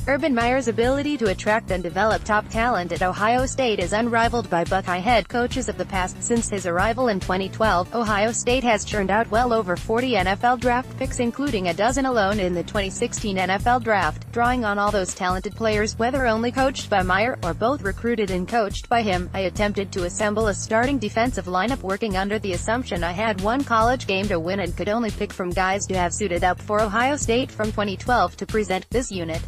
Urban Meyer's ability to attract and develop top talent at Ohio State is unrivaled by Buckeye head coaches of the past. Since his arrival in 2012, Ohio State has churned out well over 40 NFL draft picks, including a dozen alone in the 2016 NFL Draft. Drawing on all those talented players, whether only coached by Meyer, or both recruited and coached by him, I attempted to assemble a starting defensive lineup working under the assumption I had one college game to win and could only pick from guys to have suited up for Ohio State from 2012 to present this unit.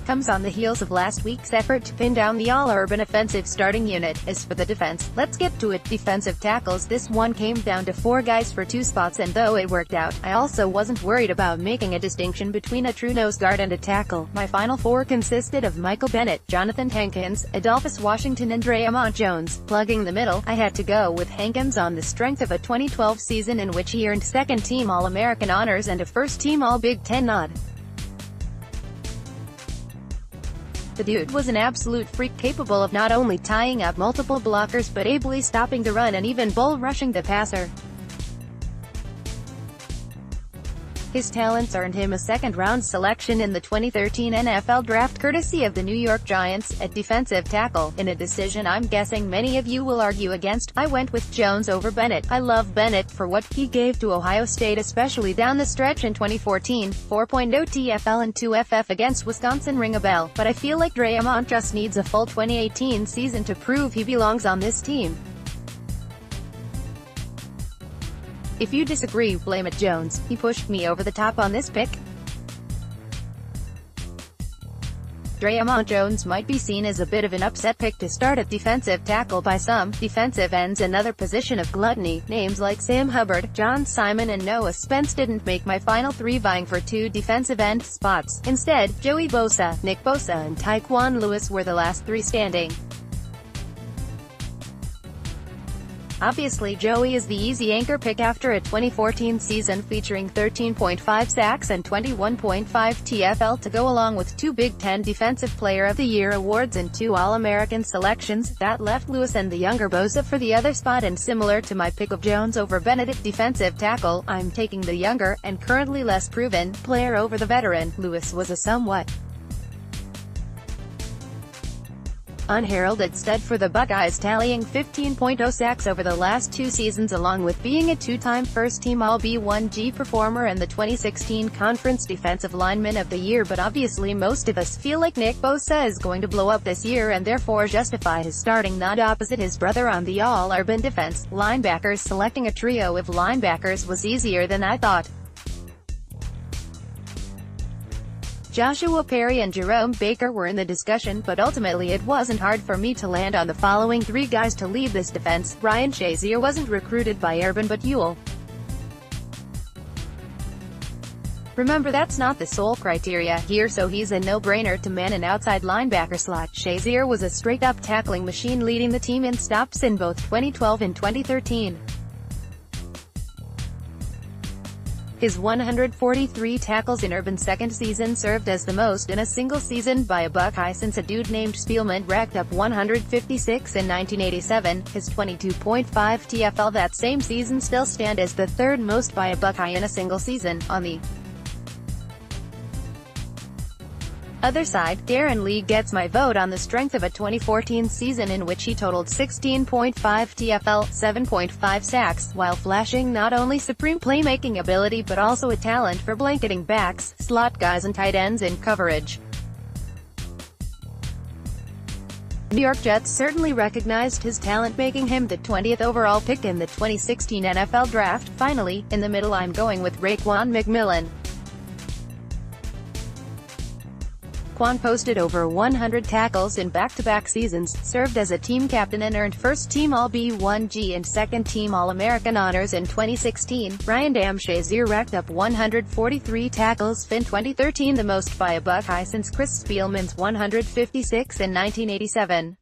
Comes on the heels of last week's effort to pin down the all-urban offensive starting unit. As for the defense, let's get to it. Defensive tackles. This one came down to 4 guys for 2 spots, and though it worked out, I also wasn't worried about making a distinction between a true nose guard and a tackle. My final 4 consisted of Michael Bennett, Jonathan Hankins, Adolphus Washington and Dre'Mont Jones. Plugging the middle, I had to go with Hankins on the strength of a 2012 season in which he earned second-team All-American honors and a first-team All-Big Ten nod. The dude was an absolute freak, capable of not only tying up multiple blockers but ably stopping the run and even bull rushing the passer. His talents earned him a second-round selection in the 2013 NFL Draft courtesy of the New York Giants. At defensive tackle, in a decision I'm guessing many of you will argue against, I went with Jones over Bennett. I love Bennett for what he gave to Ohio State, especially down the stretch in 2014. 4.0 TFL and 2 FF against Wisconsin ring a bell, but I feel like Dre'Mont just needs a full 2018 season to prove he belongs on this team. If you disagree, blame it Jones. He pushed me over the top on this pick. Dre'Mont Jones might be seen as a bit of an upset pick to start at defensive tackle by some. Defensive ends, another position of gluttony. Names like Sam Hubbard, John Simon and Noah Spence didn't make my final 3 vying for 2 defensive end spots. Instead, Joey Bosa, Nick Bosa and Tyquan Lewis were the last 3 standing. Obviously Joey is the easy anchor pick after a 2014 season featuring 13.5 sacks and 21.5 TFL to go along with 2 Big Ten Defensive Player of the Year awards and 2 All-American selections. That left Lewis and the younger Bosa for the other spot, and similar to my pick of Jones over Bennett at defensive tackle, I'm taking the younger, and currently less proven, player over the veteran. Lewis was a somewhat unheralded stud for the Buckeyes, tallying 15.0 sacks over the last 2 seasons along with being a 2-time first-team All-B1G performer and the 2016 Conference Defensive Lineman of the Year. But obviously most of us feel like Nick Bosa is going to blow up this year and therefore justify his starting nod opposite his brother on the all-urban defense. Linebackers. Selecting a trio of linebackers was easier than I thought. Joshua Perry and Jerome Baker were in the discussion, but ultimately it wasn't hard for me to land on the following 3 guys to lead this defense. Ryan Shazier wasn't recruited by Urban but Ewell. Remember, that's not the sole criteria here, so he's a no-brainer to man an outside linebacker slot. Shazier was a straight-up tackling machine, leading the team in stops in both 2012 and 2013. His 143 tackles in Urban's second season served as the most in a single season by a Buckeye since a dude named Spielman racked up 156 in 1987. His 22.5 TFL that same season still stand as the 3rd most by a Buckeye in a single season. On the other side, Darren Lee gets my vote on the strength of a 2014 season in which he totaled 16.5 TFL, 7.5 sacks, while flashing not only supreme playmaking ability but also a talent for blanketing backs, slot guys and tight ends in coverage. New York Jets certainly recognized his talent, making him the 20th overall pick in the 2016 NFL Draft. Finally, in the middle I'm going with Raekwon McMillan. Quan posted over 100 tackles in back-to-back seasons, served as a team captain and earned first-team All-B1G and second-team All-American honors in 2016. Ryan Shazier racked up 143 tackles in 2013, the most by a Buckeye since Chris Spielman's 156 in 1987.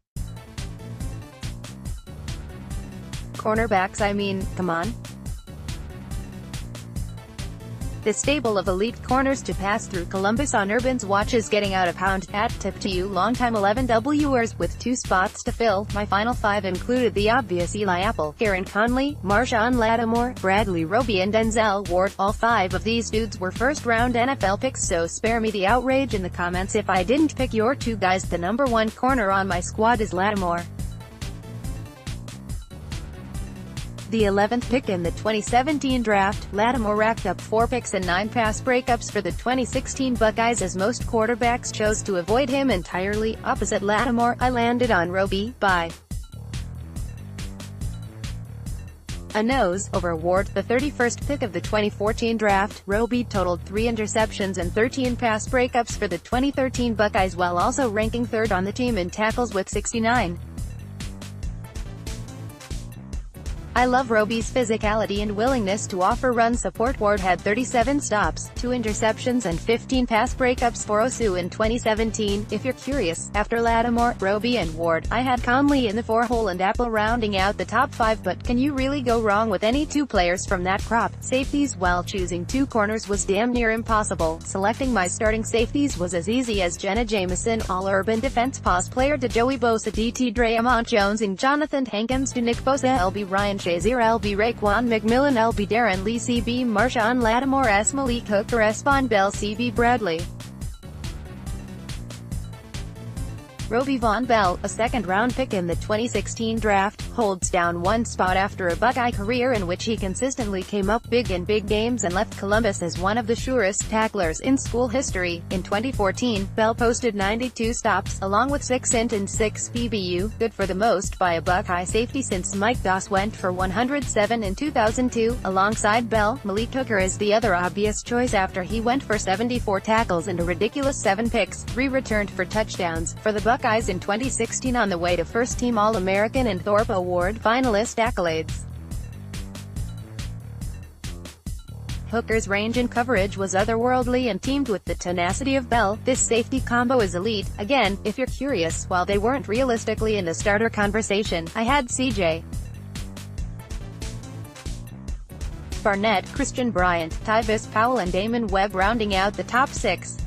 Cornerbacks, I mean, come on. The stable of elite corners to pass through Columbus on Urban's watch is getting out of hand. At tip to you longtime 11Wers with 2 spots to fill. My final 5 included the obvious Eli Apple, Aaron Conley, Marshawn Lattimore, Bradley Roby and Denzel Ward. All 5 of these dudes were first-round NFL picks, so spare me the outrage in the comments if I didn't pick your 2 guys. The number 1 corner on my squad is Lattimore. The 11th pick in the 2017 draft, Lattimore racked up 4 picks and 9 pass breakups for the 2016 Buckeyes as most quarterbacks chose to avoid him entirely. Opposite Lattimore, I landed on Roby, by a nose, over Ward. The 31st pick of the 2014 draft, Roby totaled 3 interceptions and 13 pass breakups for the 2013 Buckeyes while also ranking 3rd on the team in tackles with 69. I love Roby's physicality and willingness to offer run support. Ward had 37 stops, 2 interceptions and 15 pass breakups for OSU in 2017. If you're curious, after Lattimore, Roby and Ward, I had Conley in the 4 hole and Apple rounding out the top 5, but can you really go wrong with any 2 players from that crop? Safeties. While choosing 2 corners was damn near impossible, selecting my starting safeties was as easy as Jenna Jameson, All-Urban Defense Paws player to Joey Bosa, DT Dre'Mont Jones and Jonathan Hankins to Nick Bosa, LB Ryan Shazier, LB Raekwon McMillan, LB Darren Lee, CB Marshawn Lattimore, S Malik Hooker, S Von Bell, CB Bradley Roby. Von Bell, a second-round pick in the 2016 draft, holds down 1 spot after a Buckeye career in which he consistently came up big in big games and left Columbus as one of the surest tacklers in school history. In 2014, Bell posted 92 stops, along with 6 int and 6 PBU, good for the most by a Buckeye safety since Mike Doss went for 107 in 2002. Alongside Bell, Malik Hooker is the other obvious choice after he went for 74 tackles and a ridiculous 7 picks, 3 returned for touchdowns, for the Buckeyes in 2016 on the way to first-team All-American and Thorpe Award finalist accolades. Hooker's range and coverage was otherworldly and teamed with the tenacity of Bell, this safety combo is elite. Again, if you're curious, while they weren't realistically in the starter conversation, I had C.J. Barnett, Christian Bryant, Tyvis Powell and Damon Webb rounding out the top 6.